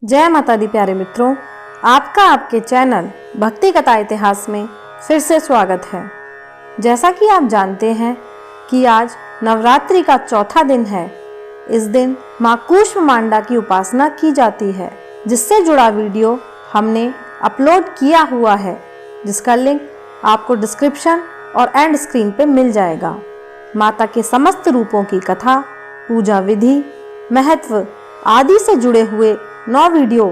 जय माता दी प्यारे मित्रों, आपका आपके चैनल भक्ति कथा इतिहास में फिर से स्वागत है। जैसा कि आप जानते हैं कि आज नवरात्रि का चौथा दिन है। इस दिन माँ कूष्मांडा की उपासना की जाती है, जिससे जुड़ा वीडियो हमने अपलोड किया हुआ है, जिसका लिंक आपको डिस्क्रिप्शन और एंड स्क्रीन पे मिल जाएगा। माता के समस्त रूपों की कथा, पूजा विधि, महत्व आदि से जुड़े हुए 9 वीडियो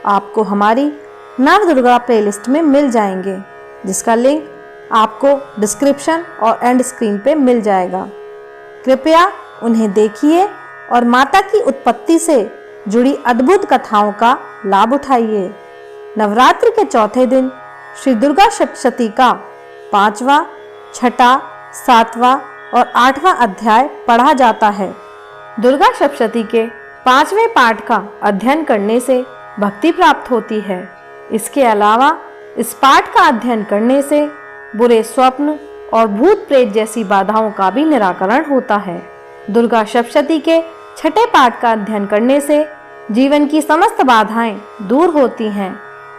आपको हमारी नव दुर्गा प्लेलिस्ट में मिल जाएंगे, जिसका लिंक आपको डिस्क्रिप्शन और एंड स्क्रीन पे मिल जाएगा। कृपया उन्हें देखिए और माता की उत्पत्ति से जुड़ी अद्भुत कथाओं का लाभ उठाइए। नवरात्र के चौथे दिन श्री दुर्गा सप्तशती का 5वां, 6वां, 7वां और 8वां अध्याय पढ़ा जाता है। दुर्गा सप्तशती के 5वें पाठ का अध्ययन करने से भक्ति प्राप्त होती है। इसके अलावा इस पाठ का अध्ययन करने से बुरे स्वप्न और भूत प्रेत जैसी बाधाओं का भी निराकरण होता है। दुर्गा सप्तशती के 6ठे पाठ का अध्ययन करने से जीवन की समस्त बाधाएं दूर होती हैं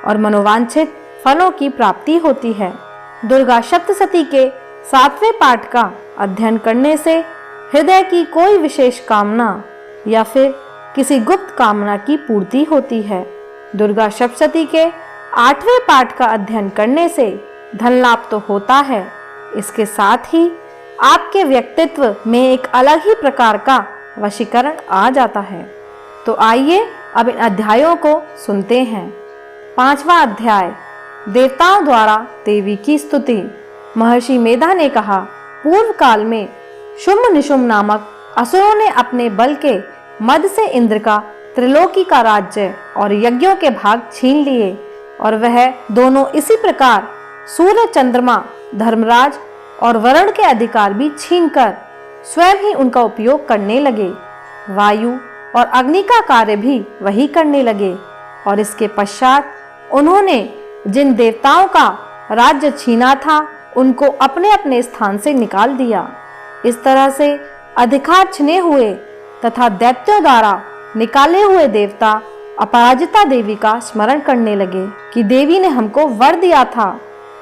और मनोवांछित फलों की प्राप्ति होती है। दुर्गा सप्तशती के 7वें पाठ का अध्ययन करने से हृदय की कोई विशेष कामना या फिर किसी गुप्त कामना की पूर्ति होती है। दुर्गा सप्तशती के 8वें पाठ का अध्ययन करने से धन लाभ तो होता है, इसके साथ ही आपके व्यक्तित्व में एक अलग ही प्रकार का वशीकरण आ जाता है। तो आइए अब इन अध्यायों को सुनते हैं। 5वां अध्याय, देवताओं द्वारा देवी की स्तुति। महर्षि मेधा ने कहा, पूर्व काल में शुम्भ निशुम्भ नामक असुरों ने अपने बल के मद से इंद्र का त्रिलोकी का राज्य और यज्ञों के भाग छीन लिए, और वह दोनों इसी प्रकार सूर्य, चंद्रमा, धर्मराज और वरुण के अधिकार भी छीनकर स्वयं ही उनका उपयोग करने लगे। वायु और अग्नि का कार्य भी वही करने लगे, और इसके पश्चात उन्होंने जिन देवताओं का राज्य छीना था उनको अपने अपने स्थान से निकाल दिया। इस तरह से अधिकार छिने हुए तथा दैत्यों द्वारा निकाले हुए देवता अपराजिता देवी का स्मरण करने लगे कि देवी ने हमको वर दिया था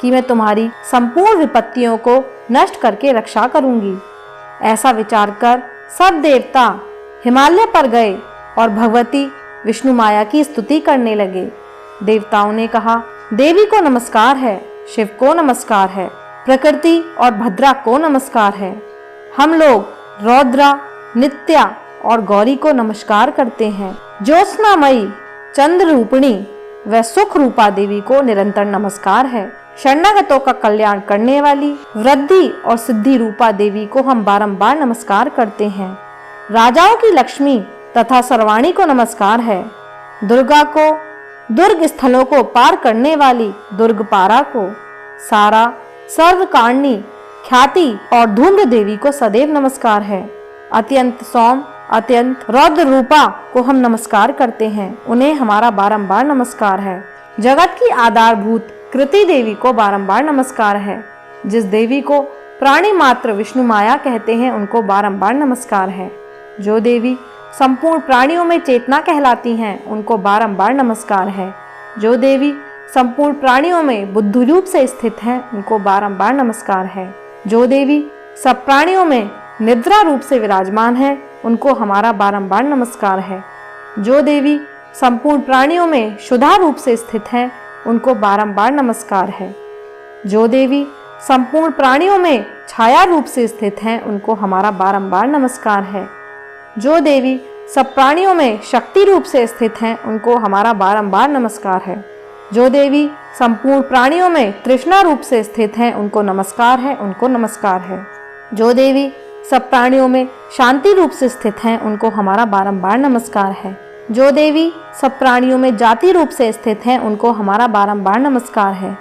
कि मैं तुम्हारी संपूर्ण विपत्तियों को नष्ट करके रक्षा करूंगी। ऐसा विचार कर सब देवता हिमालय पर गए और भगवती विष्णु माया की स्तुति करने लगे। देवताओं ने कहा, देवी को नमस्कार है, शिव को नमस्कार है, प्रकृति और भद्रा को नमस्कार है। हम लोग रौद्रा, नित्या और गौरी को नमस्कार करते हैं। ज्योत्सनामयी, चंद्र रूपिणी व सुख रूपा देवी को निरंतर नमस्कार है। शरणागतों का कल्याण करने वाली वृद्धि और सिद्धि रूपा देवी को हम बारंबार नमस्कार करते हैं। राजाओं की लक्ष्मी तथा सर्वाणी को नमस्कार है। दुर्गा को, दुर्ग स्थलों को पार करने वाली दुर्गपारा को, सारा, सर्वकार्णी, ख्याति और धूम्र देवी को सदैव नमस्कार है। अत्यंत सौम, अत्यंत रौद्र रूपा को हम नमस्कार करते हैं, उन्हें हमारा बारंबार नमस्कार है। जगत की आधारभूत कृति देवी को बारंबार नमस्कार है। जिस देवी को प्राणी मात्र विष्णु माया कहते हैं उनको बारंबार नमस्कार है। जो देवी संपूर्ण प्राणियों में चेतना कहलाती हैं उनको बारंबार नमस्कार है। जो देवी संपूर्ण प्राणियों में बुद्धि रूप से स्थित हैं उनको बारंबार नमस्कार है। जो देवी सब प्राणियों में निद्रा रूप से विराजमान है उनको हमारा बारंबार नमस्कार है। जो देवी संपूर्ण प्राणियों में शुद्धा रूप से स्थित हैं उनको बारंबार नमस्कार है। जो देवी संपूर्ण प्राणियों में छाया रूप से स्थित हैं उनको हमारा बारंबार नमस्कार है। जो देवी सब प्राणियों में शक्ति रूप से स्थित हैं उनको हमारा बारंबार नमस्कार है। जो देवी संपूर्ण प्राणियों में तृष्णा रूप से स्थित हैं उनको नमस्कार है, उनको नमस्कार है। जो देवी सब प्राणियों में शांति रूप से स्थित हैं उनको हमारा बारंबार नमस्कार है। जो देवी सब प्राणियों में जाति रूप से स्थित हैं उनको हमारा बारंबार नमस्कार है।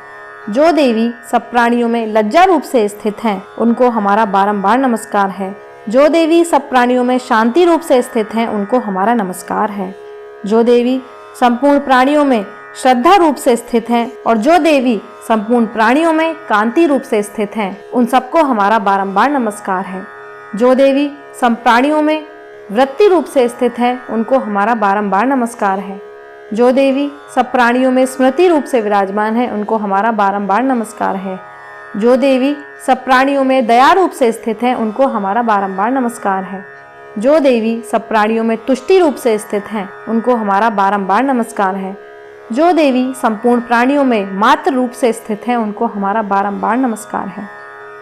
जो देवी सब प्राणियों में लज्जा रूप से स्थित हैं उनको हमारा बारंबार नमस्कार है। जो देवी सब प्राणियों में शांति रूप से स्थित हैं उनको हमारा नमस्कार है। जो देवी संपूर्ण प्राणियों में श्रद्धा रूप से स्थित हैं और जो देवी संपूर्ण प्राणियों में कांति रूप से स्थित हैं उन सबको हमारा बारंबार नमस्कार है। जो देवी सब प्राणियों में वृत्ति रूप से स्थित है उनको हमारा बारंबार नमस्कार है। जो देवी सब प्राणियों में स्मृति रूप से विराजमान है, उनको हमारा बारंबार नमस्कार है। जो देवी सब प्राणियों में दया रूप से स्थित है, उनको हमारा बारंबार नमस्कार है। जो देवी सब प्राणियों में तुष्टि रूप से स्थित हैं, उनको हमारा बारंबार नमस्कार है। जो देवी संपूर्ण प्राणियों में मात्र रूप से स्थित हैं, उनको हमारा बारंबार नमस्कार है।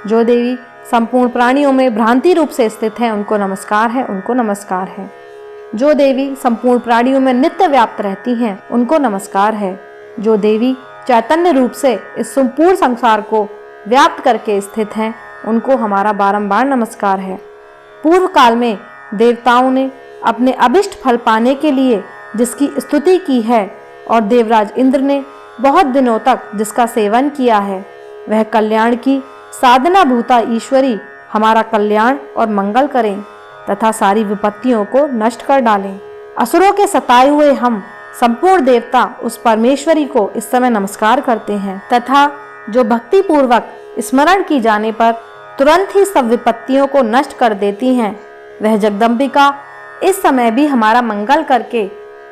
जो देवी संपूर्ण प्राणियों में भ्रांति रूप से स्थित हैं, उनको नमस्कार है, उनको नमस्कार है। जो देवी संपूर्ण प्राणियों में नित्य व्याप्त रहती हैं, उनको नमस्कार है। जो देवी चैतन्य रूप से इस संपूर्ण संसार को व्याप्त करके स्थित हैं, उनको हमारा बारंबार नमस्कार है। पूर्व काल में देवताओं ने अपने अभिष्ट फल पाने के लिए जिसकी स्तुति की है और देवराज इंद्र ने बहुत दिनों तक जिसका सेवन किया है, वह कल्याण की साधना भूता ईश्वरी हमारा कल्याण और मंगल करें तथा सारी विपत्तियों को नष्ट कर डालें। असुरों के सताए हुए हम संपूर्ण देवता उस परमेश्वरी को इस समय नमस्कार करते हैं तथा जो भक्ति पूर्वक स्मरण की जाने पर तुरंत ही सब विपत्तियों को नष्ट कर देती हैं, वह जगदम्बिका इस समय भी हमारा मंगल करके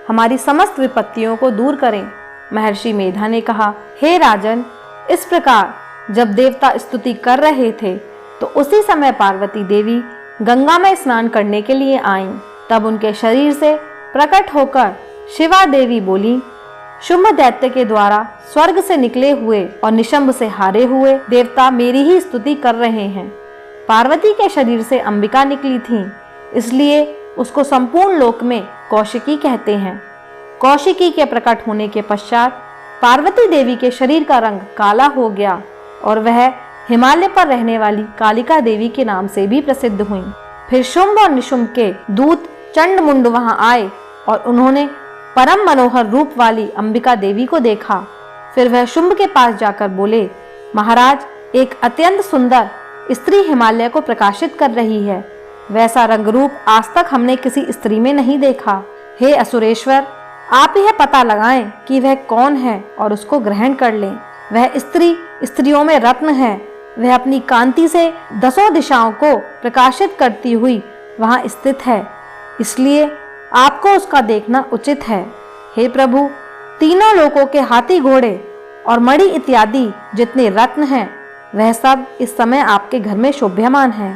हमारी समस्त विपत्तियों को दूर करें। महर्षि मेधा ने कहा, हे राजन, इस प्रकार जब देवता स्तुति कर रहे थे तो उसी समय पार्वती देवी गंगा में स्नान करने के लिए आईं। तब उनके शरीर से प्रकट होकर शिवा देवी बोली, शुंभ दैत्य के द्वारा स्वर्ग से निकले हुए और निशंभ से हारे हुए देवता मेरी ही स्तुति कर रहे हैं। पार्वती के शरीर से अंबिका निकली थीं, इसलिए उसको संपूर्ण लोक में कौशिकी कहते हैं। कौशिकी के प्रकट होने के पश्चात पार्वती देवी के शरीर का रंग काला हो गया और वह हिमालय पर रहने वाली कालिका देवी के नाम से भी प्रसिद्ध हुई। फिर शुंभ और निशुंभ के दूत चंडमुंड वहां आए और उन्होंने परम मनोहर रूप वाली अंबिका देवी को देखा। फिर वह शुंभ के पास जाकर बोले, महाराज, एक अत्यंत सुंदर स्त्री हिमालय को प्रकाशित कर रही है। वैसा रंग रूप आज तक हमने किसी स्त्री में नहीं देखा। हे असुरेश्वर, आप यह पता लगाएं कि वह कौन है और उसको ग्रहण कर लें। वह स्त्री स्त्रियों में रत्न है। वह अपनी कांति से दसों दिशाओं को प्रकाशित करती हुई वहां स्थित है, इसलिए आपको उसका देखना उचित है। हे प्रभु, तीनों लोकों के हाथी घोड़े और मणि इत्यादि जितने रत्न हैं, वह सब इस समय आपके घर में शोभ्यमान है।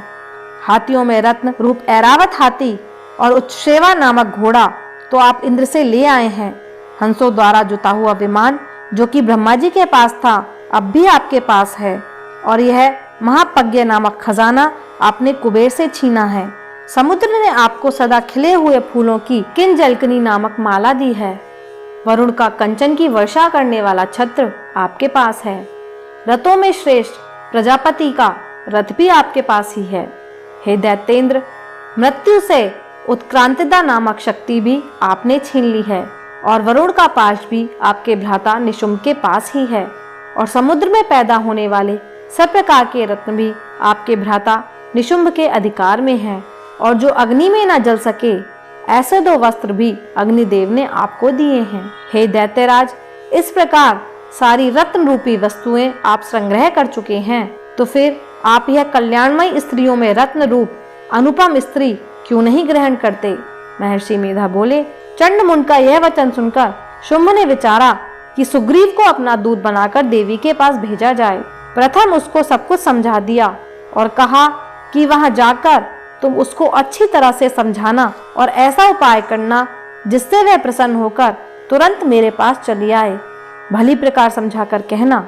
हाथियों में रत्न रूप ऐरावत हाथी और उच्छ्रेवा नामक घोड़ा तो आप इंद्र से ले आए हैं। हंसों द्वारा जुता हुआ विमान जो कि ब्रह्मा जी के पास था, अब भी आपके पास है। और यह महापज्ञ नामक खजाना आपने कुबेर से छीना है। समुद्र ने आपको सदा खिले हुए फूलों की किंजलकनी नामक माला दी है। वरुण का कंचन की वर्षा करने वाला छत्र आपके पास है। रथों में श्रेष्ठ प्रजापति का रथ भी आपके पास ही है। हे दैत्येंद्र, मृत्यु से उत्क्रांतिदा नामक शक्ति भी आपने छीन ली है और वरुण का पाश भी आपके भ्राता निशुंभ के पास ही है। और समुद्र में पैदा होने वाले सब प्रकार के रत्न भी आपके भ्राता निशुंभ के अधिकार में है। और जो अग्नि में न जल सके, ऐसे 2 वस्त्र भी अग्निदेव ने आपको दिए हैं। हे दैत्यराज, इस प्रकार सारी रत्न रूपी वस्तुएं आप संग्रह कर चुके हैं, तो फिर आप यह कल्याणमयी स्त्रियों में रत्न रूप अनुपम स्त्री क्यों नहीं ग्रहण करते? महर्षि मेधा बोले, चंडमुंड का यह वचन सुनकर शुंभ ने विचारा कि सुग्रीव को अपना दूत बनाकर देवी के पास भेजा जाए। प्रथम उसको सब कुछ समझा दिया और कहा कि वहां जाकर तुम उसको अच्छी तरह से समझाना और ऐसा उपाय करना जिससे वह प्रसन्न होकर तुरंत मेरे पास चली आए। भली प्रकार समझाकर कहना।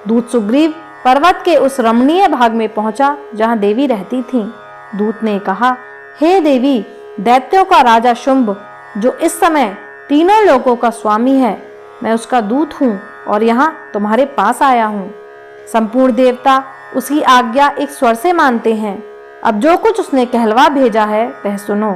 दूत सुग्रीव पर्वत के उस रमणीय भाग में पहुंचा जहां देवी रहती थीं। दूत ने कहा, हे देवी, दैत्यों का राजा शुंभ जो इस समय तीनों लोकों का स्वामी है, मैं उसका दूत हूँ और यहाँ तुम्हारे पास आया हूँ। संपूर्ण देवता उसकी आज्ञा एक स्वर से मानते हैं। अब जो कुछ उसने कहलवा भेजा है वह सुनो।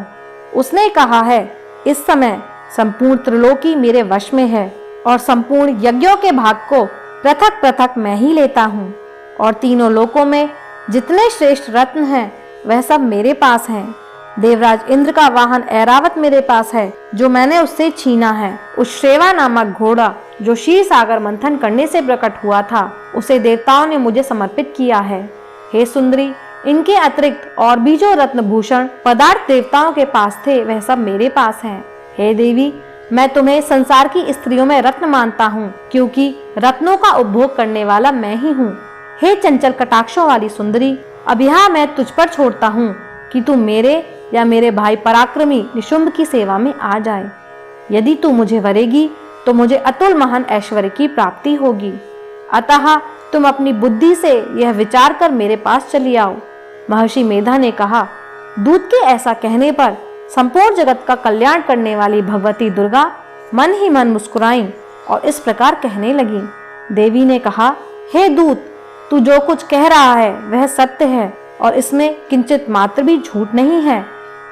उसने कहा है, इस समय संपूर्ण त्रिलोकी मेरे वश में है और संपूर्ण यज्ञों के भाग को पृथक पृथक मैं ही लेता हूँ और तीनों लोकों में जितने श्रेष्ठ रत्न हैं वह सब मेरे पास हैं। देवराज इंद्र का वाहन ऐरावत मेरे पास है जो मैंने उससे छीना है। उस श्रेवा नामक घोड़ा जो क्षीर सागर मंथन करने से प्रकट हुआ था, उसे देवताओं ने मुझे समर्पित किया है। हे सुंदरी, इनके अतिरिक्त और भी जो रत्न भूषण पदार्थ देवताओं के पास थे वह सब मेरे पास हैं। हे देवी, मैं तुम्हें संसार की स्त्रियों में रत्न मानता हूँ, क्योंकि रत्नों का उपभोग करने वाला मैं ही हूँ। हे चंचल कटाक्षों वाली सुंदरी, अब यहाँ मैं तुझ पर छोड़ता हूँ कि तू मेरे या मेरे भाई पराक्रमी निशुंभ की सेवा में आ जाए। यदि तू मुझे वरेगी तो मुझे अतुल महान ऐश्वर्य की प्राप्ति होगी। अतः तुम अपनी बुद्धि से यह विचार कर मेरे पास चली आओ। महर्षि मेधा ने कहा। दूत के ऐसा कहने पर संपूर्ण जगत का कल्याण करने वाली भगवती दुर्गा मन ही मन मुस्कुराईं और इस प्रकार कहने लगी। देवी ने कहा, हे दूत, तू जो कुछ कह रहा है वह सत्य है और इसमें किंचित मात्र भी झूठ नहीं है।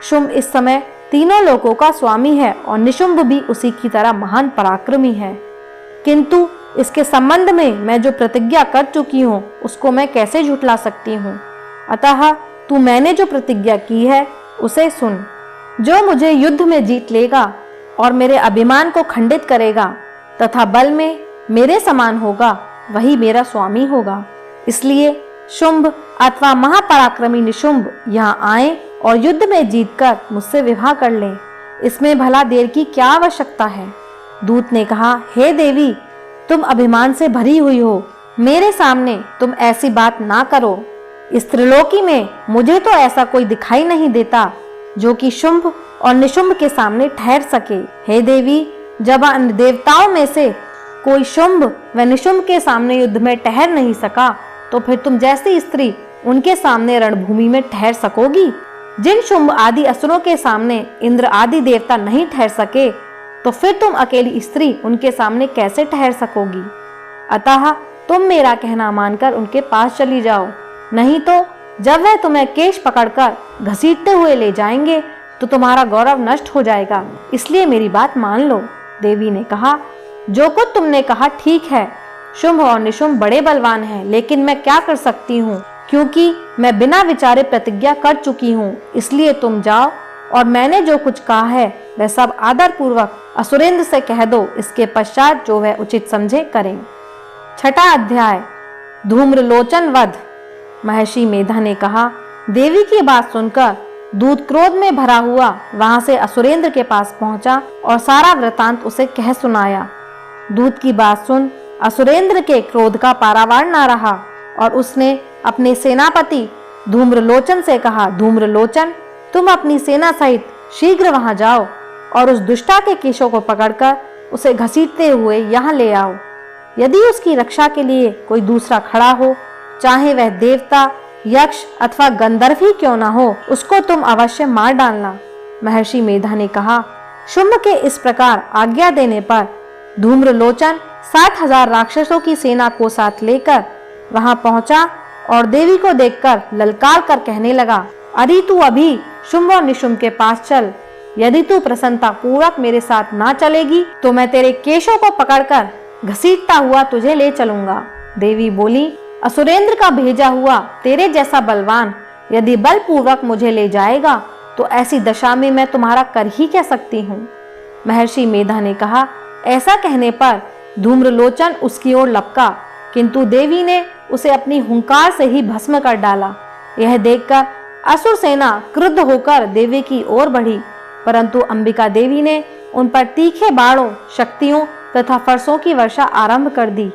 शुंभ इस समय तीनों लोकों का स्वामी है और निशुंभ भी उसी की तरह महान पराक्रमी है, किंतु इसके संबंध में मैं जो प्रतिज्ञा कर चुकी हूँ उसको मैं कैसे झुठला सकती हूँ। अतः तू मैंने जो प्रतिज्ञा की है उसे सुन। जो मुझे युद्ध में जीत लेगा और मेरे अभिमान को खंडित करेगा तथा बल में मेरे समान होगा वही मेरा स्वामी होगा। इसलिए शुंभ अथवा महापराक्रमी निशुंभ यहाँ आए और युद्ध में जीतकर मुझसे विवाह कर लें। इसमें भला देर की क्या आवश्यकता है। दूत ने कहा, हे देवी, तुम अभिमान से भरी हुई हो, मेरे सामने तुम ऐसी बात ना करो। इस त्रिलोकी में मुझे तो ऐसा कोई दिखाई नहीं देता जो कि शुंभ और निशुंभ के सामने ठहर सके। हे देवी, जब अन्य देवताओं में से कोई शुंभ व निशुंभ के सामने युद्ध में ठहर नहीं सका तो फिर तुम जैसी स्त्री उनके सामने रणभूमि में ठहर सकोगी। जिन शुंभ आदि असुरों के सामने इंद्र आदि देवता नहीं ठहर सके तो फिर तुम अकेली स्त्री उनके सामने कैसे ठहर सकोगी। अतः तुम मेरा कहना मानकर उनके पास चली जाओ, नहीं तो जब वह तुम्हें केश पकड़कर घसीटते हुए ले जाएंगे तो तुम्हारा गौरव नष्ट हो जाएगा। इसलिए मेरी बात मान लो। देवी ने कहा, जो कुछ तुमने कहा ठीक है। शुंभ और निशुंभ बड़े बलवान हैं, लेकिन मैं क्या कर सकती हूँ, क्योंकि मैं बिना विचारे प्रतिज्ञा कर चुकी हूँ। इसलिए तुम जाओ और मैंने जो कुछ कहा है वह सब आदर पूर्वक असुरेंद्र से कह दो। इसके पश्चात जो वह उचित समझे करें। छठा अध्याय, धूम्रलोचन वध। महर्षि मेधा ने कहा, देवी की बात सुनकर दूत क्रोध में भरा हुआ वहां से असुरेंद्र के पास पहुंचा और सारा वृतांत उसे कह सुनाया। दूत की बात सुन असुरेंद्र के क्रोध का पारावार न रहा और उसने अपने सेनापति धूम्रलोचन से कहा, धूम्रलोचन, तुम अपनी सेना सहित शीघ्र वहां जाओ और उस दुष्टा के केशों को पकड़कर उसे घसीटते हुए यहाँ ले आओ। यदि उसकी रक्षा के लिए कोई दूसरा खड़ा हो, चाहे वह देवता, यक्ष अथवा गंधर्व ही क्यों ना हो, उसको तुम अवश्य मार डालना। महर्षि मेधा ने कहा। शुंभ के इस प्रकार आज्ञा देने पर धूम्रलोचन 60,000 राक्षसों की सेना को साथ लेकर वहां पहुंचा और देवी को देखकर ललकार कर कहने लगा, अरे तू अभी शुंभ और निशुंभ के पास चल। यदि तू प्रसन्नता पूर्वक मेरे साथ ना चलेगी तो मैं तेरे केशों को पकड़कर घसीटता हुआ तुझे ले चलूंगा। देवी बोली, असुरेंद्र का भेजा हुआ तेरे जैसा बलवान यदि बलपूर्वक मुझे ले जाएगा तो ऐसी दशा में मैं तुम्हारा कर ही क्या सकती हूँ। महर्षि मेधा ने कहा। ऐसा कहने पर धूम्रलोचन उसकी ओर लपका, किंतु देवी ने उसे अपनी हुंकार से ही भस्म कर डाला। यह देखकर असुर सेना क्रुद्ध होकर देवी की ओर बढ़ी, परंतु अंबिका देवी ने उन पर तीखे बाणों, शक्तियों तथा फरसों की वर्षा आरंभ कर दी।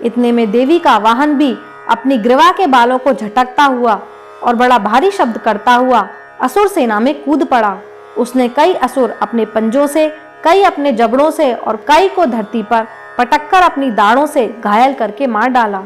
इतने में देवी का वाहन भी अपनी ग्रीवा के बालों को झटकता हुआ और बड़ा भारी शब्द करता हुआ असुर सेना में कूद पड़ा। उसने कई असुर अपने पंजों से, कई अपने जबड़ों से और कई को धरती पर पटककर अपनी दाढ़ों से घायल करके मार डाला।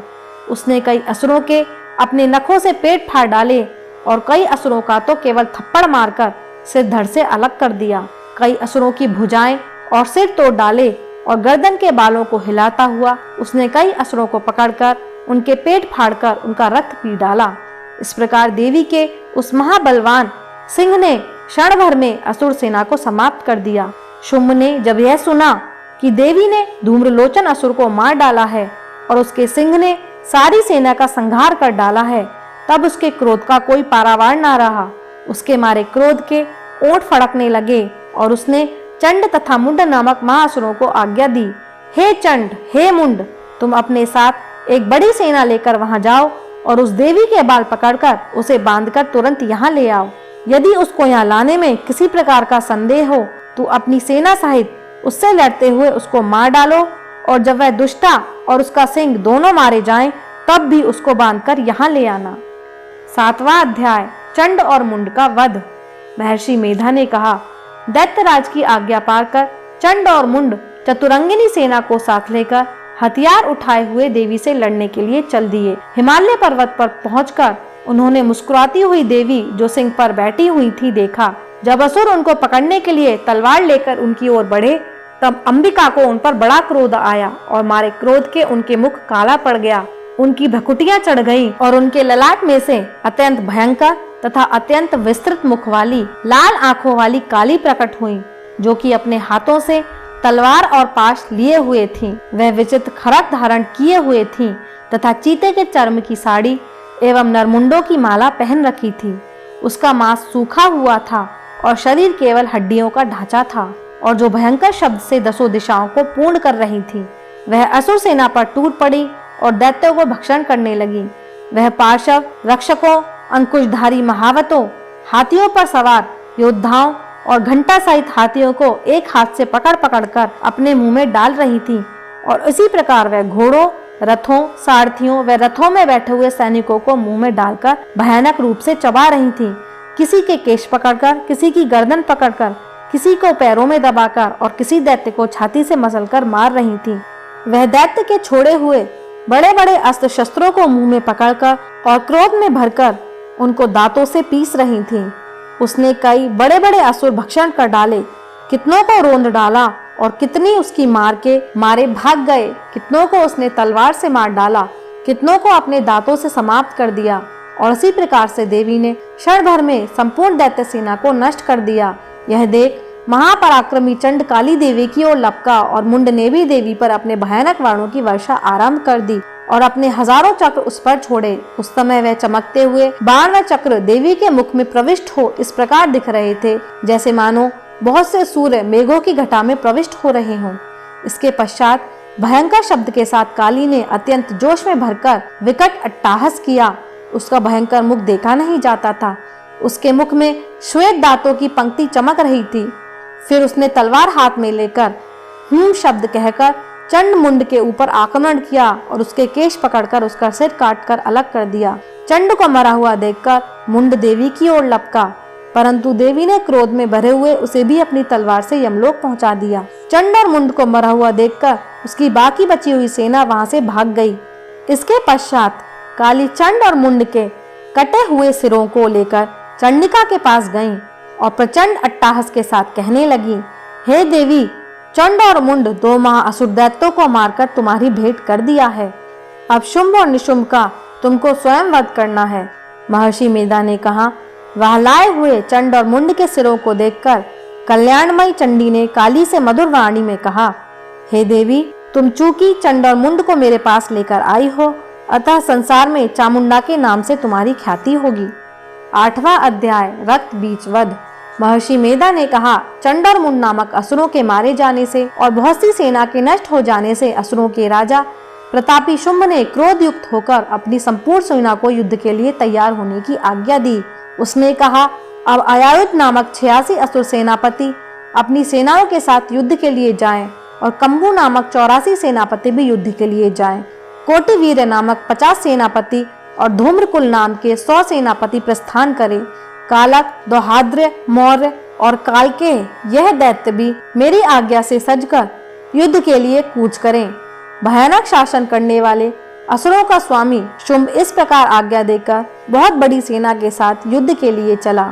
उसने कई असुरों के अपने नखों से पेट फाड़ डाले और कई असुरों का तो केवल थप्पड़ मारकर सिर धड़ से अलग कर दिया। कई असुरों की भुजाएं और सिर तोड़ डाले और गर्दन के बालों को हिलाता हुआ उसने कई असुरों को पकड़कर उनके पेट फाड़कर उनका रक्त पी डाला। इस प्रकार देवी के उस महाबलवान सिंह ने क्षण भर में असुर सेना को समाप्त कर दिया। शुंभ ने जब यह सुना कि देवी ने धूम्रलोचन असुर को मार डाला है और उसके सिंह ने सारी सेना का संहार कर डाला है, तब उसके क्रोध का कोई पारावार ना रहा। उसके मारे क्रोध के ओंठ फड़कने लगे और उसने चंड तथा मुंड नामक महाअसुरों को आज्ञा दी, हे चंड, हे मुंड, तुम अपने साथ एक बड़ी सेना लेकर वहां जाओ और उस देवी के बाल पकड़कर उसे बांधकर तुरंत यहाँ ले आओ। यदि उसको यहाँ लाने में किसी प्रकार का संदेह हो तो अपनी सेना सहित उससे लड़ते हुए उसको मार डालो, और जब वह दुष्टा और उसका सिंह दोनों मारे जाएं, तब भी उसको बांधकर यहाँ ले आना। 7वां अध्याय, चंड और मुंड का वध। महर्षि मेधा ने कहा, दैत्यराज की आज्ञा पाकर चंड और मुंड चतुरंगिनी सेना को साथ लेकर हथियार उठाए हुए देवी से लड़ने के लिए चल दिए। हिमालय पर्वत पर पहुंचकर उन्होंने मुस्कुराती हुई देवी जो सिंह पर बैठी हुई थी देखा। जब असुर उनको पकड़ने के लिए तलवार लेकर उनकी ओर बढ़े, तब अंबिका को उन पर बड़ा क्रोध आया और मारे क्रोध के उनके मुख काला पड़ गया, उनकी भकुटियां चढ़ गईं और उनके ललाट में से अत्यंत भयंकर तथा अत्यंत विस्तृत मुख वाली लाल आंखों वाली काली प्रकट हुई, जो कि अपने हाथों से तलवार और पाश लिए हुए थीं। वह विचित्र खड़ग धारण किए हुए थीं तथा चीते के चर्म की साड़ी एवं नरमुंडों की माला पहन रखी थी। उसका मांस सूखा हुआ था और शरीर केवल हड्डियों का ढांचा था, और जो भयंकर शब्द से 10 दिशाओं को पूर्ण कर रही थी। वह असुर सेना पर टूट पड़ी और दैत्यों को भक्षण करने लगी। वह पार्श्व रक्षकों, अंकुशधारी महावतों, हाथियों पर सवार योद्धाओं और घंटा सहित हाथियों को एक हाथ से पकड़ पकड़ कर अपने मुंह में डाल रही थी, और इसी प्रकार वह घोड़ों, रथों, सारथियों व रथों में बैठे हुए सैनिकों को मुंह में डालकर भयानक रूप से चबा रही थी। किसी के केश पकड़कर, किसी की गर्दन पकड़कर, किसी को पैरों में दबाकर और किसी दैत्य को छाती से मसलकर मार रही थी। वह दैत्य के छोड़े हुए बड़े बड़े अस्त्र शस्त्रों को मुंह में पकड़कर और क्रोध में भरकर उनको दांतों से पीस रही थी। उसने कई बड़े बड़े असुर भक्षण कर डाले, कितनों को रोंद डाला और कितनी उसकी मार के मारे भाग गए। कितनों को उसने तलवार से मार डाला, कितनों को अपने दांतों से समाप्त कर दिया, और इसी प्रकार से देवी ने क्षण भर में संपूर्ण दैत्य सेना को नष्ट कर दिया। यह देख महापराक्रमी चंड काली देवी की ओर लपका और मुंड ने भी देवी पर अपने भयानक बाणों की वर्षा आरंभ कर दी और अपने हजारों चक्र उस पर छोड़े। उस समय वह चमकते हुए बाण व चक्र देवी के मुख में प्रविष्ट हो इस प्रकार दिख रहे थे, जैसे मानो बहुत से सूर्य मेघों की घटा में प्रविष्ट हो रहे हों। इसके पश्चात भयंकर शब्द के साथ काली ने अत्यंत जोश में भरकर विकट अट्टहास किया। उसका भयंकर मुख देखा नहीं जाता था। उसके मुख में श्वेत दांतों की पंक्ति चमक रही थी। फिर उसने तलवार हाथ में लेकर शब्द कहकर चंड मुंड के ऊपर आक्रमण किया और उसके केश पकड़कर उसका सिर काटकर अलग कर दिया। चंड को मरा हुआ देखकर मुंड देवी की ओर लपका, परंतु देवी ने क्रोध में भरे हुए उसे भी अपनी तलवार से यमलोक पहुंचा दिया। चंड और मुंड को मरा हुआ देखकर उसकी बाकी बची हुई सेना वहां से भाग गई। इसके पश्चात काली चंड और मुंड के कटे हुए सिरों को लेकर चंडिका के पास गईं और प्रचंड अट्टहास के साथ कहने लगी, हे देवी, चंड और मुंड 2 महाअसुर दैत्यों को मारकर तुम्हारी भेंट कर दिया है। अब शुंभ और निशुंभ का तुमको स्वयं वध करना है। महर्षि मेधा ने कहा, वह लाए हुए चंड और मुंड के सिरों को देखकर कल्याणमयी चंडी ने काली से मधुर वाणी में कहा, हे देवी, तुम चूंकि चंड और मुंड को मेरे पास लेकर आई हो, अतः संसार में चामुंडा के नाम से तुम्हारी ख्याति होगी। 8वां अध्याय, रक्त बीज वध। महर्षि मेधा ने कहा, चंड और मुंड नामक असुरों के मारे जाने से और बहुत सी सेना के नष्ट हो जाने से असुरों के राजा प्रतापी शुंभ ने क्रोध युक्त होकर अपनी संपूर्ण सेना को युद्ध के लिए तैयार होने की आज्ञा दी। उसने कहा, अब अयायुध नामक 86 असुर सेनापति अपनी सेनाओं के साथ युद्ध के लिए जाएं और कंबू नामक 84 सेनापति भी युद्ध के लिए जाएं। कोटिवीर नामक 50 सेनापति और धूम्रकुल नाम के 100 सेनापति प्रस्थान करें। कालक, दोहाद्र, मौर्य और कालके यह दैत्य भी मेरी आज्ञा से सजकर युद्ध के लिए कूच करें। भयानक शासन करने वाले असुरों का स्वामी शुंभ इस प्रकार आज्ञा देकर बहुत बड़ी सेना के साथ युद्ध के लिए चला।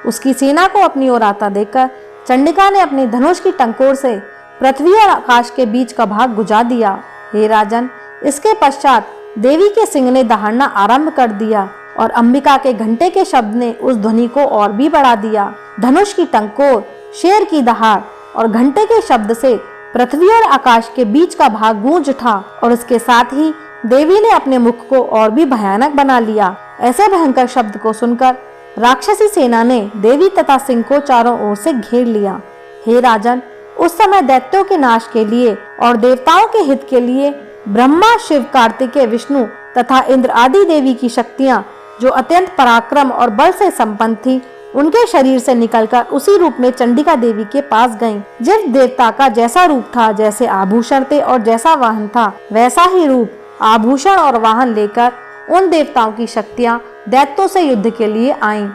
उसकी सेना को अपनी ओर आता देखकर चंडिका ने अपने धनुष की टंकोर से पृथ्वी और आकाश के बीच का भाग गुजा दिया। हे राजन, इसके पश्चात देवी के सिंह ने दहाड़ना आरंभ कर दिया और अंबिका के घंटे के शब्द ने उस ध्वनि को और भी बढ़ा दिया। धनुष की टंकोर, शेर की दहाड़ और घंटे के शब्द से पृथ्वी और आकाश के बीच का भाग गूंज उठा और इसके साथ ही देवी ने अपने मुख को और भी भयानक बना लिया। ऐसे भयंकर शब्द को सुनकर राक्षसी सेना ने देवी तथा सिंह को चारों ओर से घेर लिया। हे राजन, उस समय दैत्यों के नाश के लिए और देवताओं के हित के लिए ब्रह्मा, शिव, कार्तिकेय, विष्णु तथा इंद्र आदि देवी की शक्तियां जो अत्यंत पराक्रम और बल से संपन्न थी, उनके शरीर से निकलकर उसी रूप में चंडिका देवी के पास गईं। जिस देवता का जैसा रूप था, जैसे आभूषण थे और जैसा वाहन था, वैसा ही रूप, आभूषण और वाहन लेकर उन देवताओं की शक्तियां दैत्यों से युद्ध के लिए आईं।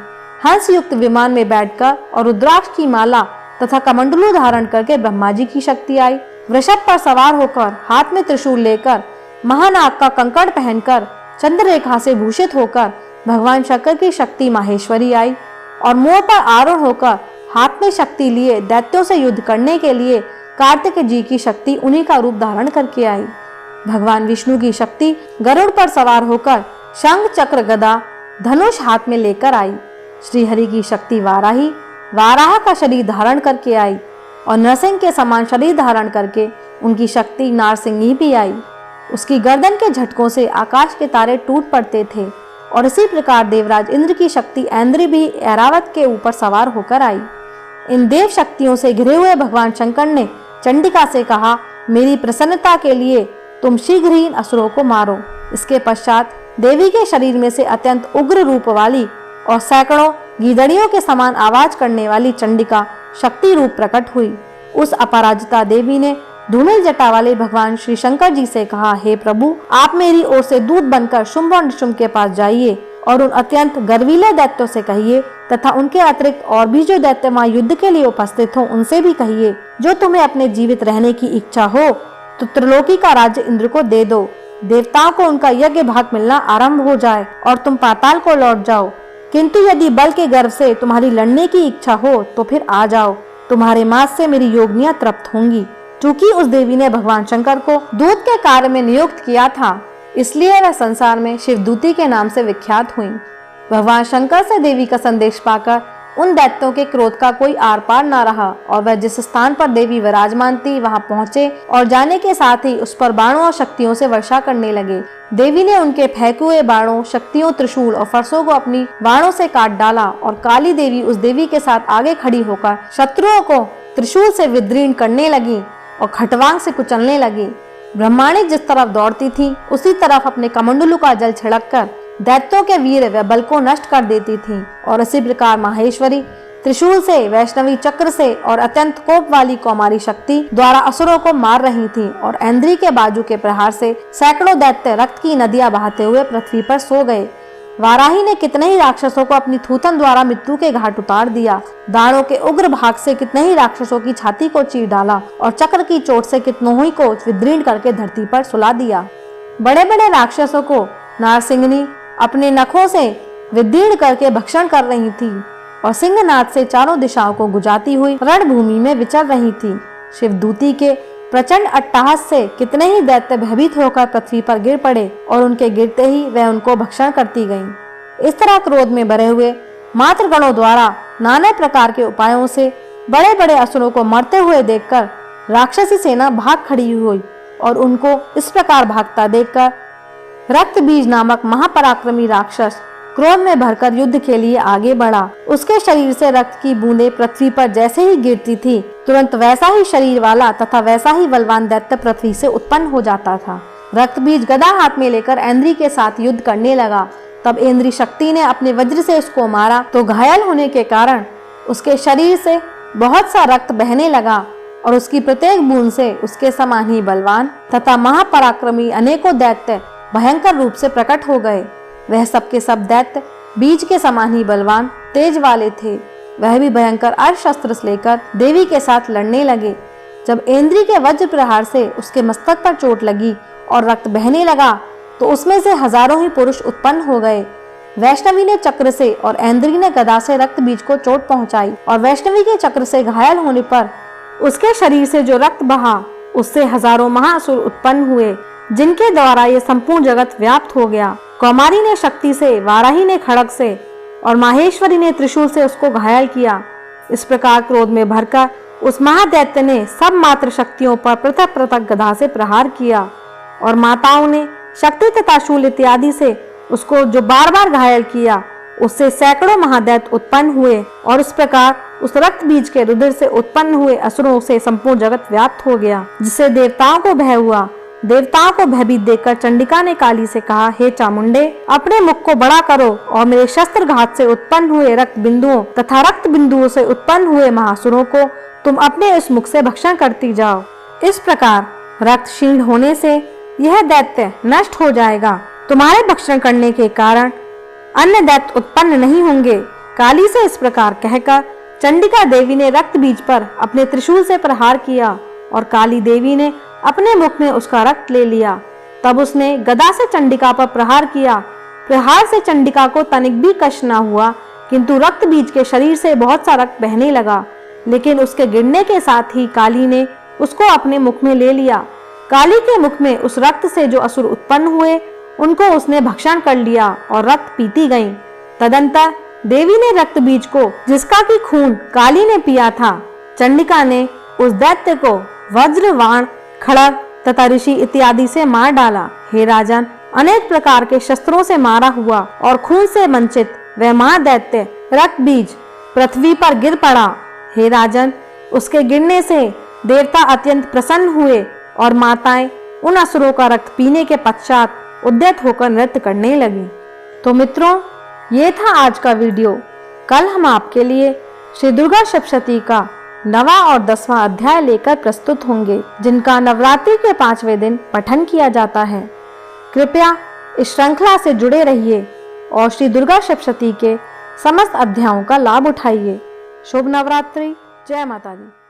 हंस युक्त विमान में बैठकर और रुद्राक्ष की माला तथा कमंडलू धारण करके ब्रह्मा जी की शक्ति आई। वृषभ पर सवार होकर, हाथ में त्रिशूल लेकर, महानाग का कंकड़ पहनकर, चंद्ररेखा से भूषित होकर भगवान शंकर की शक्ति माहेश्वरी आई। और मोर पर आरूढ़ होकर, हाथ में शक्ति लिए दैत्यों से युद्ध करने के लिए कार्तिक जी की शक्ति उन्हीं का रूप धारण करके आई। भगवान विष्णु की शक्ति गरुड़ पर सवार होकर शंख चक्र गदा धनुष हाथ में लेकर आई। श्री हरि की शक्ति वाराही वाराह का शरीर धारण करके आई और नरसिंह के समान शरीर धारण करके उनकी शक्ति नारसिंही भी आई। उसकी गर्दन के झटकों से आकाश के तारे टूट पड़ते थे। और इसी प्रकार देवराज इंद्र की शक्ति ऐन्द्री भी ऐरावत के ऊपर सवार होकर आई। इन देव शक्तियों से घिरे हुए भगवान शंकर ने चंडिका से कहा, मेरी प्रसन्नता के लिए तुम शीघ्र ही इन असुरों को मारो। इसके पश्चात देवी के शरीर में से अत्यंत उग्र रूप वाली और सैकड़ों गीदड़ियों के समान आवाज करने वाली चंडिका शक्ति रूप प्रकट हुई। उस अपराजिता देवी ने धूमिल जटा वाले भगवान श्री शंकर जी से कहा, हे प्रभु, आप मेरी ओर से दूत बनकर शुंभ और निशुंभ के पास जाइए और उन अत्यंत गर्वीले दैत्यों से कहिए तथा उनके अतिरिक्त और भी जो दैत्य वहाँ युद्ध के लिए उपस्थित हो उनसे भी कहिए, जो तुम्हें अपने जीवित रहने की इच्छा हो तो त्रिलोकी का राज्य इंद्र को दे दो। देवताओं को उनका यज्ञ भाग मिलना आरंभ हो जाए और तुम पाताल को लौट जाओ। किंतु यदि बल के गर्व से तुम्हारी लड़ने की इच्छा हो तो फिर आ जाओ, तुम्हारे मांस से मेरी योगिनियां तृप्त होंगी। चूंकि उस देवी ने भगवान शंकर को दूत के कार्य में नियुक्त किया था, इसलिए वह संसार में शिवदूती के नाम से विख्यात हुई। भगवान शंकर से देवी का संदेश पाकर उन दैत्यों के क्रोध का कोई आर पार न रहा और वह जिस स्थान पर देवी विराजमान थी वहां पहुंचे और जाने के साथ ही उस पर बाणों और शक्तियों से वर्षा करने लगे। देवी ने उनके फेंके हुए बाणों, शक्तियों, त्रिशूल और फरसों को अपनी बाणों से काट डाला और काली देवी उस देवी के साथ आगे खड़ी होकर शत्रुओं को त्रिशूल से विदीर्ण करने लगी और खटवांग से कुचलने लगी। ब्रह्माणी जिस तरफ दौड़ती थी उसी तरफ अपने कमंडलू का जल छिड़ककर दैत्यों के वीर व बल को नष्ट कर देती थी। और इसी प्रकार माहेश्वरी त्रिशूल से, वैष्णवी चक्र से और अत्यंत कोप वाली कौमारी शक्ति द्वारा असुरों को मार रही थी। और ऐन्द्री के बाजू के प्रहार से सैकड़ों दैत्य रक्त की नदियां बहाते हुए पृथ्वी पर सो गए। वाराही ने कितने ही राक्षसों को अपनी थूथन द्वारा मृत्यु के घाट उतार दिया। दानों के उग्र भाग से कितने ही राक्षसों की छाती को चीर डाला और चक्र की चोट से कितनों ही को विदीर्ण करके धरती पर सुला दिया। बड़े बड़े राक्षसों को नारसिंहनी अपने नखों से विदीर्ण करके भक्षण कर रही थी और सिंहनाद से चारों दिशाओं को गुजाती हुई रणभूमि में विचर रही थी। शिवदूती के प्रचंड अट्टहास से कितने ही दैत्य भयभीत होकर पृथ्वी पर गिर पड़े और उनके गिरते ही वह उनको भक्षण करती गईं। इस तरह क्रोध में भरे हुए मातृगणों द्वारा नाना प्रकार के उपायों से बड़े बड़े असुरों को मरते हुए देखकर राक्षसी सेना भाग खड़ी हुई और उनको इस प्रकार भागता देखकर रक्त बीज नामक महापराक्रमी राक्षस क्रोध में भरकर युद्ध के लिए आगे बढ़ा। उसके शरीर से रक्त की बूंदें पृथ्वी पर जैसे ही गिरती थी, तुरंत वैसा ही शरीर वाला तथा वैसा ही बलवान दैत्य पृथ्वी से उत्पन्न हो जाता था। रक्त बीज गदा हाथ में लेकर ऐन्द्री के साथ युद्ध करने लगा। तब ऐन्द्री शक्ति ने अपने वज्र से उसको मारा तो घायल होने के कारण उसके शरीर से बहुत सा रक्त बहने लगा और उसकी प्रत्येक बूंद से उसके समान ही बलवान तथा महापराक्रमी अनेकों दैत्य भयंकर रूप से प्रकट हो गए। वह सबके सब दैत्य बीज के समान ही बलवान तेज वाले थे। वह भी भयंकर अस्त्र शस्त्र लेकर देवी के साथ लड़ने लगे। जब ऐन्द्री के वज्र प्रहार से उसके मस्तक पर चोट लगी और रक्त बहने लगा तो उसमें से हजारों ही पुरुष उत्पन्न हो गए। वैष्णवी ने चक्र से और ऐन्द्री ने गदा से रक्त बीज को चोट पहुंचाई और वैष्णवी के चक्र से घायल होने पर उसके शरीर से जो रक्त बहा उससे हजारों महाअसुर उत्पन्न हुए, जिनके द्वारा ये संपूर्ण जगत व्याप्त हो गया। कौमारी ने शक्ति से, वाराही ने खड़ग से और माहेश्वरी ने त्रिशूल से उसको घायल किया। इस प्रकार क्रोध में भरकर उस महादैत्य ने सब मात्र शक्तियों पर पृथक पृथक गदा से प्रहार किया और माताओं ने शक्ति तथा शूल इत्यादि से उसको जो बार बार घायल किया, उससे सैकड़ों महादैत्य उत्पन्न हुए और इस प्रकार उस रक्त बीज के रुधिर से उत्पन्न हुए असुरों से संपूर्ण जगत व्याप्त हो गया, जिससे देवताओं को भय हुआ। देवताओं को भयभीत देखकर चंडिका ने काली से कहा, हे चामुंडे, अपने मुख को बड़ा करो और मेरे शस्त्र घात से उत्पन्न हुए रक्त बिंदुओं तथा रक्त बिंदुओं से उत्पन्न हुए महासुरों को तुम अपने इस मुख से भक्षण करती जाओ। इस प्रकार रक्त क्षीण होने से यह दैत्य नष्ट हो जाएगा। तुम्हारे भक्षण करने के कारण अन्य दैत्य उत्पन्न नहीं होंगे। काली से इस प्रकार कहकर चंडिका देवी ने रक्त बीज पर अपने त्रिशूल से प्रहार किया और काली देवी ने अपने मुख में उसका रक्त ले लिया। तब उसने गदा से चंडिका पर प्रहार किया। प्रहार से चंडिका को तनिक भी कष्ट न हुआ, किंतु रक्त बीज के शरीर से बहुत सा रक्त बहने लगा। लेकिन उसके गिरने के साथ ही काली ने उसको अपने मुख में ले लिया। काली के मुख में उस रक्त से जो असुर उत्पन्न हुए उनको उसने भक्षण कर लिया और रक्त पीती गईं। तदंतर देवी ने रक्त बीज को, जिसका की खून काली ने पिया था, चंडिका ने उस दैत्य को वज्र, बाण, खड़ग तथा ऋषि इत्यादि से मार डाला। हे राजन, अनेक प्रकार के शस्त्रों से मारा हुआ और खून से वंचित वह महादैत्य रक्त बीज पृथ्वी पर गिर पड़ा। हे राजन, उसके गिरने से देवता अत्यंत प्रसन्न हुए और माताएं उन असुरों का रक्त पीने के पश्चात उद्यत होकर नृत्य करने लगी। तो मित्रों, ये था आज का वीडियो। कल हम आपके लिए श्री दुर्गा सप्तशती का 9वां और 10वां अध्याय लेकर प्रस्तुत होंगे, जिनका नवरात्रि के 5वें दिन पठन किया जाता है। कृपया इस श्रृंखला से जुड़े रहिए और श्री दुर्गा सप्तशती के समस्त अध्यायों का लाभ उठाइए। शुभ नवरात्रि। जय माता दी।